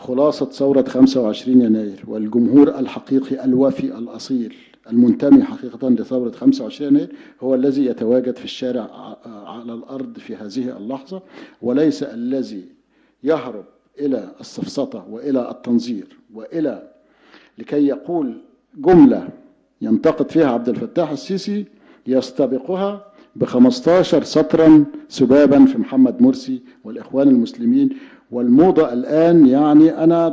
خلاصة ثورة 25 يناير والجمهور الحقيقي الوفي الأصيل المنتمي حقيقة لثورة 25 يناير هو الذي يتواجد في الشارع على الأرض في هذه اللحظة، وليس الذي يهرب إلى السفسطة وإلى التنظير وإلى لكي يقول جملة ينتقد فيها عبد الفتاح السيسي يستبقها ب15 سطرا سبابا في محمد مرسي والإخوان المسلمين. والموضة الآن يعني أنا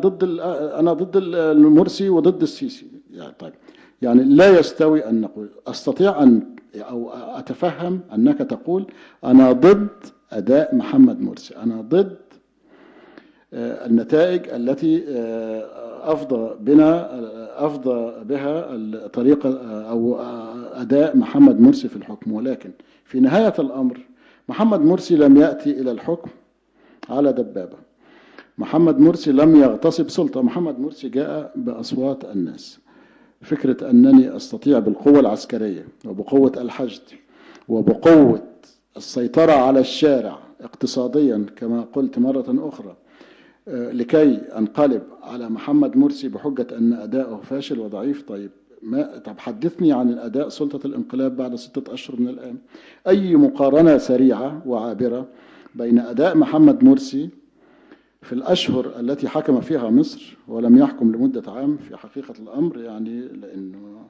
ضد المرسي وضد السيسي. يعني طيب، يعني لا يستوي أن نقول أستطيع أن أو أتفهم أنك تقول أنا ضد أداء محمد مرسي، أنا ضد النتائج التي أفضى بها الطريقة أو أداء محمد مرسي في الحكم. ولكن في نهاية الأمر محمد مرسي لم يأتي إلى الحكم على دبابة، محمد مرسي لم يغتصب سلطة، محمد مرسي جاء بأصوات الناس. فكرة أنني أستطيع بالقوة العسكرية وبقوة الحشد وبقوة السيطرة على الشارع اقتصاديا كما قلت مرة أخرى لكي أنقلب على محمد مرسي بحجة أن أداؤه فاشل وضعيف. طيب طب حدثني عن الأداء سلطة الانقلاب بعد 6 أشهر من الآن. أي مقارنة سريعة وعابرة بين أداء محمد مرسي في الأشهر التي حكم فيها مصر ولم يحكم لمدة عام في حقيقة الأمر، يعني لأنه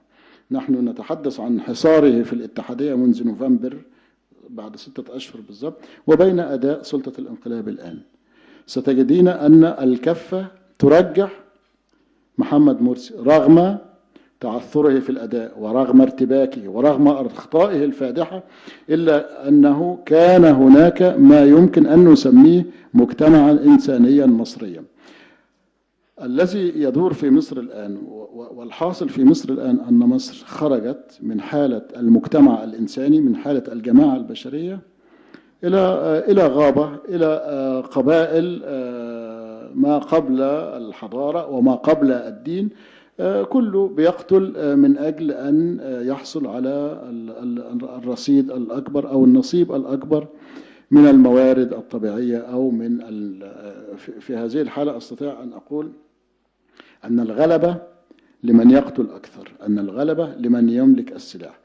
نحن نتحدث عن حصاره في الاتحادية منذ نوفمبر بعد 6 أشهر بالضبط، وبين أداء سلطة الانقلاب الآن، ستجدين أن الكفة ترجح محمد مرسي رغم تعثره في الأداء ورغم ارتباكه ورغم أخطائه الفادحة، إلا أنه كان هناك ما يمكن أن نسميه مجتمعا إنسانيا مصريا. الذي يدور في مصر الآن والحاصل في مصر الآن أن مصر خرجت من حالة المجتمع الإنساني، من حالة الجماعة البشرية إلى غابة، إلى قبائل ما قبل الحضارة وما قبل الدين، كله بيقتل من أجل أن يحصل على الرصيد الأكبر أو النصيب الأكبر من الموارد الطبيعية أو من في هذه الحالة أستطيع أن أقول أن الغلبة لمن يقتل أكثر، أن الغلبة لمن يملك السلاح.